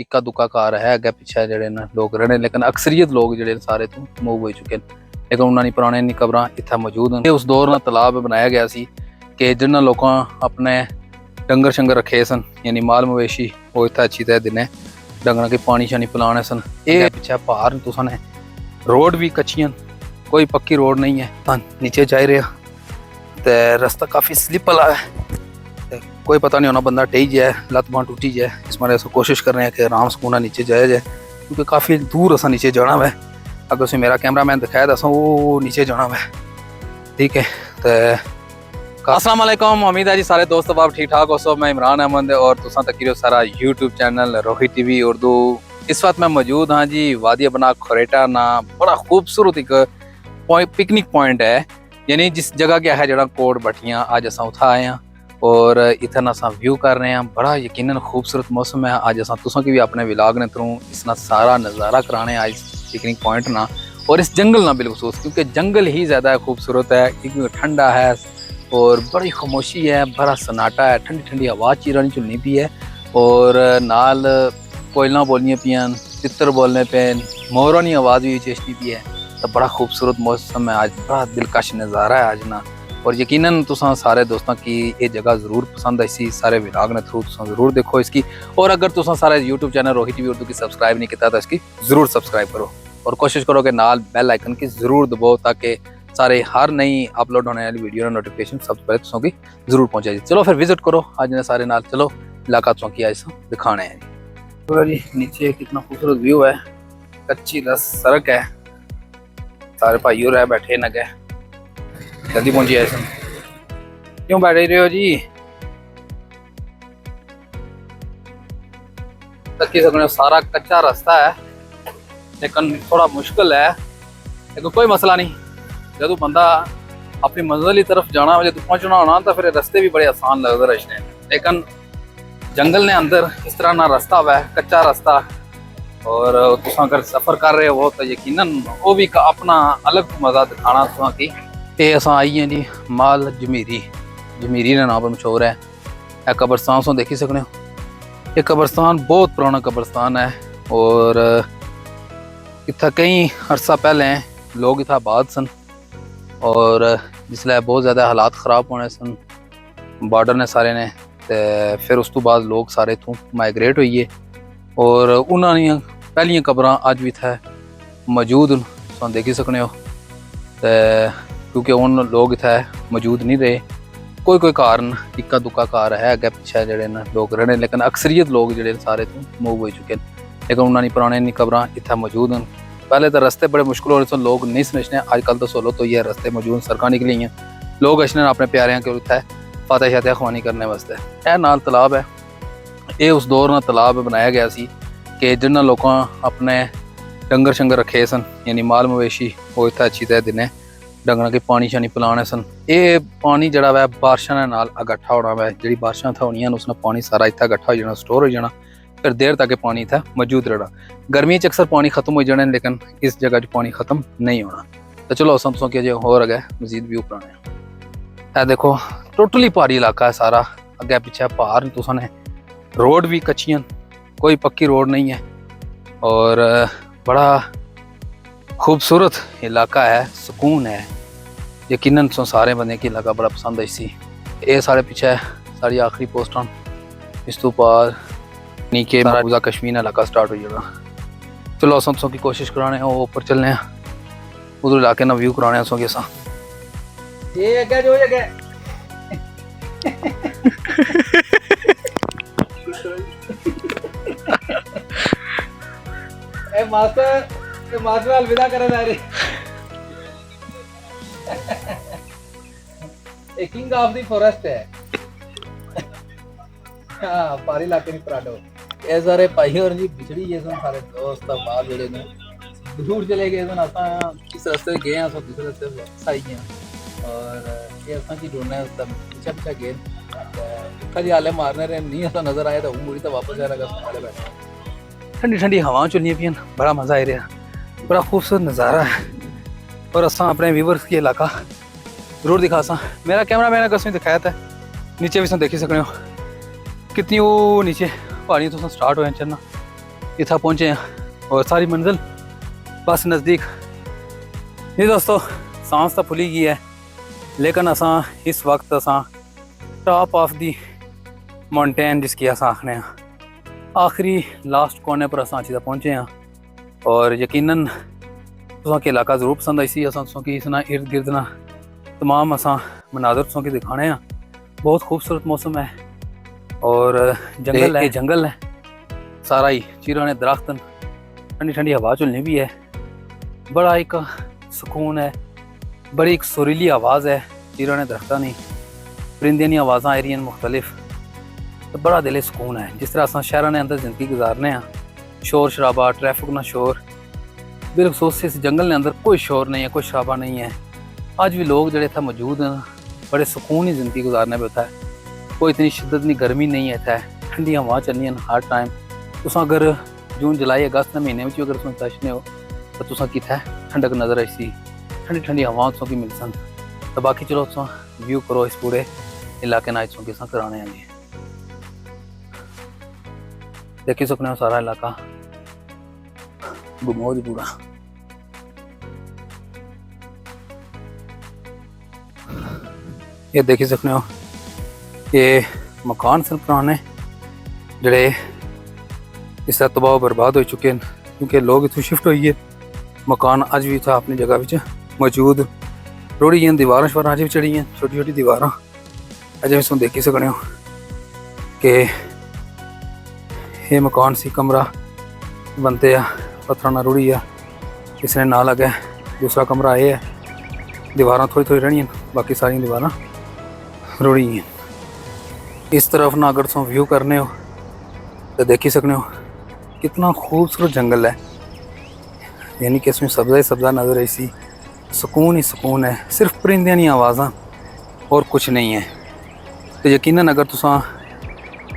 इक्का दुक्का घर है अगे पिछे जेडे ने लोग रहने, लेकिन अक्सरियत लोग जेडे सारे तो मूव हो चुके हैं। लेकिन उन्होंने पुराने कबरां इत्थे मौजूद हैं। उस दौर नाल तलाब बनाया गया सी कि जिन्होंने लोगों अपने डंगर शंगर रखे सन, यानी माल मवेशी वो इत्थे अच्छी तरह दिने डंगर के पानी शानी पिलाने सन। ये पिछे पहाड़ तुसा ने रोड भी कच्चियां, कोई पक्की रोड नहीं है। नीचे जा रहे तो रास्ता काफ़ी स्लिप वाला है, कोई पता नहीं होना बंदा टेई जाए, लत बांह टूटी जाए। इस मारे कोशिश कर रहे हैं कि आराम सुकून नीचे जाया जाए, क्योंकि काफ़ी दूर असा नीचे जाना है। अगर उसे मेरा कैमरा मैन दिखाया तो वो नीचे जाना है, ठीक है। तो अस्सलाम वालेकुम, उम्मीद है जी सारे दोस्त आप ठीक ठाक हो। सो मैं इमरान अहमद और तुसा तक सारा YouTube channel Rohit TV Urdu. इस वक्त मैं मौजूद हाँ जी वादी बना खोरेटा ना बड़ा खूबसूरत एक पिकनिक पॉइंट है, यानी जिस जगह क्या है जरा कोट भट्टियाँ आज असा उत्थे आए हैं और इतना असा व्यू कर रहे हैं। बड़ा यकीनन खूबसूरत मौसम है। आज असा तुसा की भी अपने विलाग ने थ्रू इसना सारा नज़ारा कराने आज पिकनिक पॉइंट ना, और इस जंगल ना बिलखसूस, क्योंकि जंगल ही ज़्यादा खूबसूरत है, क्योंकि ठंडा है और बड़ी खामोशी है, बड़ा सन्नाटा है, ठंडी ठंडी हवा चीरानी चुलनी भी है और नाल कोयलां बोलनियां पियां, तितर बोलने पे, मोरों की आवाज़ भी चेष्टी भी है। तो बड़ा खूबसूरत मौसम है आज, बड़ा दिलकश नज़ारा है आज ना। और यकीनन तुसा सारे दोस्तों की ये जगह ज़रूर पसंद आई, सारे विलाग ने थ्रू तुसा ज़रूर देखो इसकी। और अगर तुसा सारे YouTube channel Rohit TV Urdu की सब्सक्राइब नहीं किया तो इसकी ज़रूर सब्सक्राइब करो और कोशिश करो कि नाल बेल आइकन की ज़रूर दबाओ, ताकि सारे हर नई अपलोड होने वाली वीडियो का नोटिफिकेशन सबसे पहले तुसों की जरूर पहुंचे जी। चलो फिर विजिट करो आज ने सारे नाल, चलो इलाका तुसों की आज दिखाने हैं जी। नीचे कितना खूबसूरत व्यू है, कच्ची सड़क है, सारे भाई रह बैठे न गए, जल्दी पहुंची आए सन। क्यों बैठे रहे हो जी? तकी सकने सारा कच्चा रास्ता है, लेकिन थोड़ा मुश्किल है, लेकिन कोई मसला नहीं। जो बंदा अपनी मंजिल की तरफ जाना हो, जो पहुंचना होना, तो फिर रास्ते भी बड़े आसान लगते रचने। लेकिन जंगल ने अंदर इस तरह ना रास्ता हुआ है, कच्चा रास्ता, और तुम अगर सफ़र कर रहे हो तो यकीनन वो भी अपना अलग मज़ा दिखाना तुसा की। ये अस आई हैं जी माल जमीरी, जमीरी ने नाम पर मशहूर है। यह कब्रस्तान सो देखी सकने हो, ये कब्रस्तान बहुत पुराना कब्रस्तान है और इतना कई अरसा पहले लोग इतना आबाद सन, और जिसले बहुत ज़्यादा हालात ख़राब होने सन बॉर्डर ने सारे ने, तो फिर उस तो बाद लोग सारे इतों माइग्रेट होइए और उन्होंने पहलियां कबरां अज भी इत्थे मौजूद तुम देखी सकने हो। तो क्योंकि उन लोग इत्थे मौजूद नहीं रहे, कोई कोई कारण इक्का दुक्का घर है अगे पिछे जेडे ने लोग रहने, लेकिन अक्सरियत लोग जेडे सारे तो मूव हो चुके हैं। लेकिन उन्होंने पुराने कबरां इत्थे मौजूद हैं। पहले तो रास्ते बड़े मुश्किल हो रहे थे, लोग नहीं समझने, अजकल तो सोलो तो ये रास्ते मौजूद, सड़क निकली हैं, लोग अचने अपने प्यारियां के उत्थे फातह शातह खवानी करने वास्ते। यह नाल तलाब है, ये उस दौर नाल तलाब बनाया गया सी कि जिन्होंने लोगों अपने डंगर शंगर रखे सन, यानी माल मवेशी वो इत्थे अच्छी तरह दिने डंगर के पानी शानी पिलाने सन। ये पानी जड़ा वै बारिशों नाल इकट्ठा होना वै, जी बारिशां इत्थे होनियां उसने पानी सारा इत्थे इकट्ठा हो जाना, स्टोर हो जाना, फिर देर तक पानी इतना मौजूद रहना। गर्मियों अक्सर पानी खत्म हो जाने, लेकिन इस जगह पानी खत्म नहीं होना। तो चलो समझो कि जो होर अगे मजीद व्यू कराने। देखो टोटली पहाड़ी इलाका है सारा, अगे पिछे पहाड़, तुसा ने रोड भी कच्चियां, कोई पक्की रोड नहीं है और बड़ा खूबसूरत इलाका है, सुकून है। यकीनन सो सारे बंदे की इलाका बड़ा पसंद आई। ये सारे पिछे सारी आखिरी पोस्टां, इस तो बाद नीचे मकबूजा कश्मीर इलाका स्टार्ट हो जाएगा। चलो असों की कोशिश कराने वो ऊपर चलने हैं, उधर इलाके ना व्यू कराने असों के साथ। ये अगे जो जगह ए मास्टर अलविदा करे जा रही a king of the forest है। हाँ पहाड़ी इलाके में पराडो ये सारे भाई और जी बिछड़ी ये सन सारे दोस्त बाहर जेड़े ने दूर चले गए सन। असा इस रास्ते गए हैं, सब दूसरे रास्ते आई हैं और ये असा की ढूंढना है, सब पीछे पीछे गए कभी हाले मारने रहे नहीं, ऐसा नजर आया तो मुड़ी तो वापस आया वाले बैठे, ठंडी ठंडी हवा चलनी पियां, बड़ा मज़ा आ रहा, बड़ा खूबसूरत नज़ारा है। और असा अपने व्यूवर्स की इलाका जरूर दिखा सा। मेरा कैमरा मैंने कसम दिखाया था, नीचे भी तुम देखी सकने हो कितनी वो नीचे पहाड़ी तो स्टार्ट हो चढ़ना, इतना पहुँचे हैं और सारी मंजिल बस नज़दीक। ये दोस्तों सांस तो फुली गई है, लेकिन असा इस वक्त असा टॉप ऑफ दी माउंटेन जिसकी अस आखने आखिरी लास्ट कोने पर असा अच्छी पहुँचे हैं। और यकीनन तुसा के इलाका जरूर पसंद आई सी। असा तुसा की इसना इर्द गिर्द ना तमाम असा मनाजर तुसा के दिखाने हैं। बहुत खूबसूरत मौसम है और जंगल है सारा ही, चीराने दरख्त, ठंडी ठंडी हवा चलनी भी है, बड़ा एक सुकून है, बड़ी एक सुरीली आवाज़ है चीराने दरख्त नहीं, परिंदे दी आवाज़ा आ रही मुख्तलिफ, तो बड़ा दिल सुकून है। जिस तरह अस शहर ने अंदर जिंदगी गुजारने हैं, शोर शराबा, ट्रैफिक ना शोर, बिलखसूस इस जंगल ने अंदर कोई शोर नहीं है, कोई शराबा नहीं है। आज भी लोग जड़े था मौजूद हैं, बड़े सुकून ही ज़िंदगी गुजारने पे होता है। कोई इतनी शिद्दत नहीं, गर्मी नहीं है, इतना ठंडी हवा चलनी है हर टाइम। तुस अगर जून जुलाई अगस्त के महीने में अगर तुम दर्शने हो तो तुसा कितना ठंडक नज़र आई सी, ठंडी ठंडी हवा तुसा की मिल सन। तो बाकी चलो तुसा व्यू करो इस पूरे इलाके ना तुम किस कराने हैं जी। देखी सकने हो सारा इलाका घुमाओ जी पूरा। ये देखी सकने हो ये मकान सन पुराने जड़े इस तरह तबाह बर्बाद हो चुके हैं, क्योंकि लोग इतों शिफ्ट होइए। मकान अज भी था अपनी जगह विच मौजूद, रोड़ी हैं दीवारां शवारां अज भी चढ़ी हैं, छोटी छोटी दीवारां अज भी तुम देखी सकने हो कि ये मकान सी कमरा बनते आ पत्थर ना रुड़ी आ, इसने ना लगे। दूसरा कमरा ये है, दीवारां थोड़ी थोड़ी रहनी, बाकी सारी दीवारां रुड़ी हैं। इस तरफ ना अगर तुम व्यू करने हो तो देखी सकने हो कितना खूबसूरत जंगल है, यानी कि इसमें सब्ज़ा ही सब्ज़ा नज़र आई सी, सुकून ही सुकून है, सिर्फ परिंदियां दी आवाज़ा और कुछ नहीं है। तो यकीनन अगर तुसा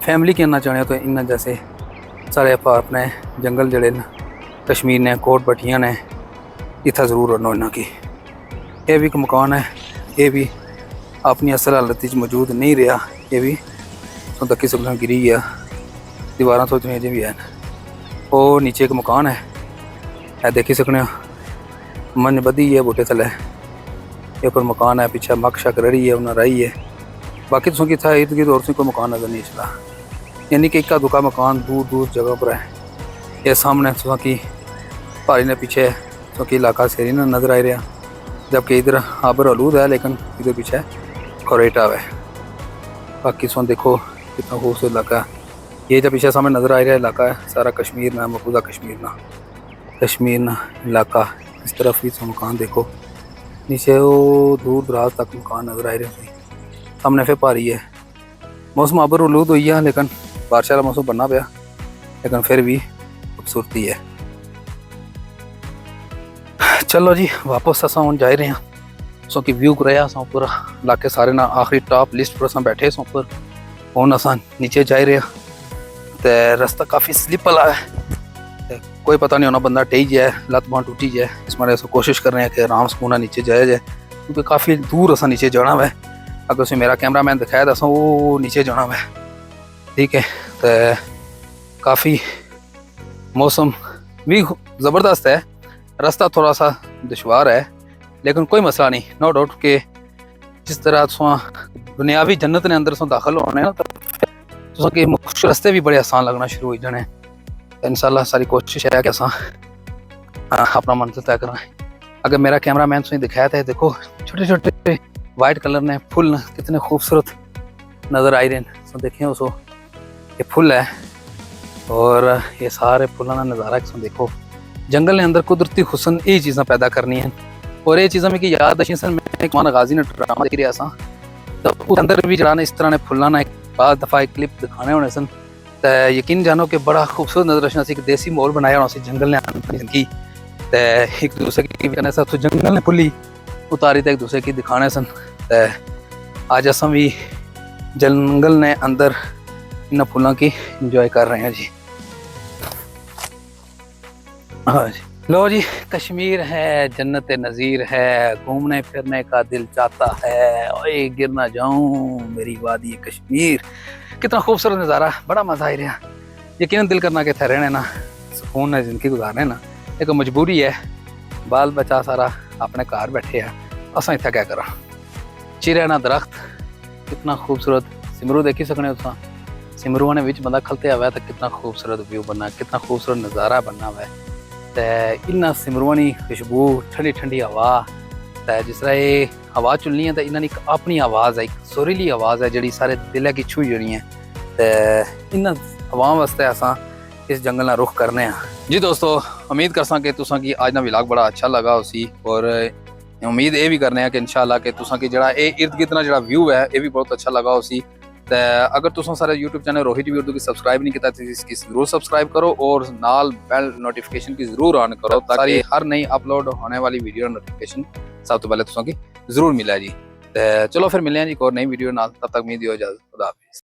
फैमिली के आना चाहते हो तो इन्ना जैसे सारे अपने जंगल जड़े न कश्मीर ने कोट बटियां ने इतना ज़रूर रनो इन्ना की। यह भी एक मकान है, ये भी अपनी असल हालत मौजूद नहीं रहा, ये भी तो तकी सकना गिरी गया, दीवारां थोड़ी अजें भी हैं। वो नीचे एक मकान है देखी सकने हो, मन बदी है बूटे थले, ये पर मकान है, पीछे मक शक रही है उन्हें रही है। बाकी तुम कि इर्द गिर्द और कोई मकान नजर नहीं चला, यानी कि इक्का दुका मकान दूर दूर जगह पर है। ये सामने तुम की पहाड़ी ने पीछे तो कि इलाका सेरी ना नजर आ रहा, जबकि इधर आबर आलूद है, लेकिन इधर पीछे कोरेटा है। बाकी तुम देखो कितना खूबसूरत इलाका है। ये जो पीछे सामने नज़र आ रहा इलाका है सारा कश्मीर ना, मकबूजा कश्मीर ना इलाका। इस तरफ भी तुम मकान देखो, नीचे वो दूर दराज तक मकान नज़र आ रहे हैं। सामने फिर पहाड़ी है, मौसम आबर आलूद हुई है, लेकिन बारिश वाला मौसम बनना पाया, लेकिन फिर भी खूबसूरती है। चलो जी वापस असा हम जा रहे हैं, सो कि व्यू कराया असा ऊपर इलाके सारे ना आखिरी टॉप लिस्ट पर असा बैठे सो ऊपर, हूँ असा नीचे जा रहे हैं। तो रास्ता काफ़ी स्लिप वाला है, कोई पता नहीं होना बंदा टेई जाए, लत बांह टूटी जाए, इस मारे ऐसा कोशिश कर रहे हैं कि आराम सुकून नीचे जाया जाए, क्योंकि काफ़ी दूर असा नीचे जाना है। अगर उसे मेरा कैमरा मैन दिखाया तो असा वो नीचे जाना है, ठीक है। तो काफ़ी मौसम भी ज़बरदस्त है, रास्ता थोड़ा सा दुशवार है, लेकिन कोई मसला नहीं, नो डाउट के जिस तरह दुनियावी जन्नत ने अंदर से दाखिल होने ना, तो कि रास्ते भी बड़े आसान लगना शुरू हो जाने। इंशाल्लाह सारी कोशिश है कि असा अपना मंजिल तय करना है। अगर मेरा कैमरा मैन तुझे दिखाया था, देखो छोटे छोटे वाइट कलर ने फुल कितने खूबसूरत नज़र आ रहे हैं। सो देखें उसको, ये फुल है और ये सारे फुलों का नज़ारा किस देखो। जंगल ने अंदर कुदरती हुसन ये चीज़ें पैदा करनी है, और ये चीज़ें में याद अच्छी सन मैं मान गाजी ने ड्रामा देख रहा सा, तो उस अंदर भी जरा इस तरह ने फुल्ला ना एक बाद दफ़ा एक क्लिप दिखाने होने सन। तो यकीन जानो कि बड़ा खूबसूरत नजर रचना सी, देसी माहौल बनाया होना सी जंगल ने जिंदगी, तो एक दूसरे की तो जंगल ने फुली उतारी तो एक दूसरे की दिखाने सन। तो आज असम भी जंगल ने अंदर इन फुलों की इंजॉय कर रहे हैं जी। हाँ जी, लो जी, कश्मीर है, जन्नत नज़ीर है, घूमने फिरने का दिल चाहता है, ओए गिर ना जाऊं मेरी वादी कश्मीर। कितना खूबसूरत नज़ारा, बड़ा मज़ा आ रहा। यकीनन दिल करना के ठहरे ना सुकून है जिंदगी गुजारने ना, एक मजबूरी है। बाल बच्चा सारा अपने घर बैठे है, असा इतना क्या करा। चिरे ना दरख्त कितना खूबसूरत, सिमरू देखी सकने उस सिमरूआ ने विच बंदा खलते हुआ तो कितना खूबसूरत व्यू बनना, कितना खूबसूरत नज़ारा बनना हुआ है। तो इन्होंने सिमरूआ की खुशबू, ठंडी ठंडी हवा, तो जिस तरह ये हवा चुननी है तो इन्होंने एक अपनी आवाज़ है, एक सुरीली आवाज़ है जी सारे दिल की छू होनी है। तो इन हवा वास्ते असा इस जंगल ना रुख करने हैं जी। दोस्तों उम्मीद करसा कि तुसा की आज ना व्लॉग बड़ा अच्छा लगा उसी, और उम्मीद ये भी करने कि इंशाल्लाह कि तुसा की जड़ा इर्द गिर्द ना जड़ा व्यू है ये भी बहुत अच्छा लगा उसी। तो अगर तुसा सारे YouTube channel Rohit TV Urdu की सब्सक्राइब नहीं किया तो इसकी जरूर सब्सक्राइब करो और नाल बेल नोटिफिकेशन की जरूर ऑन करो ताकि हर नई अपलोड होने वाली वीडियो नोटिफिकेशन सब तो पहले तुसा की जरूर मिले जी। तो चलो फिर मिले हैं जी एक और नई वीडियो नाल, तब तक उम्मीद हो इजाजत, खुदा हाफिज़।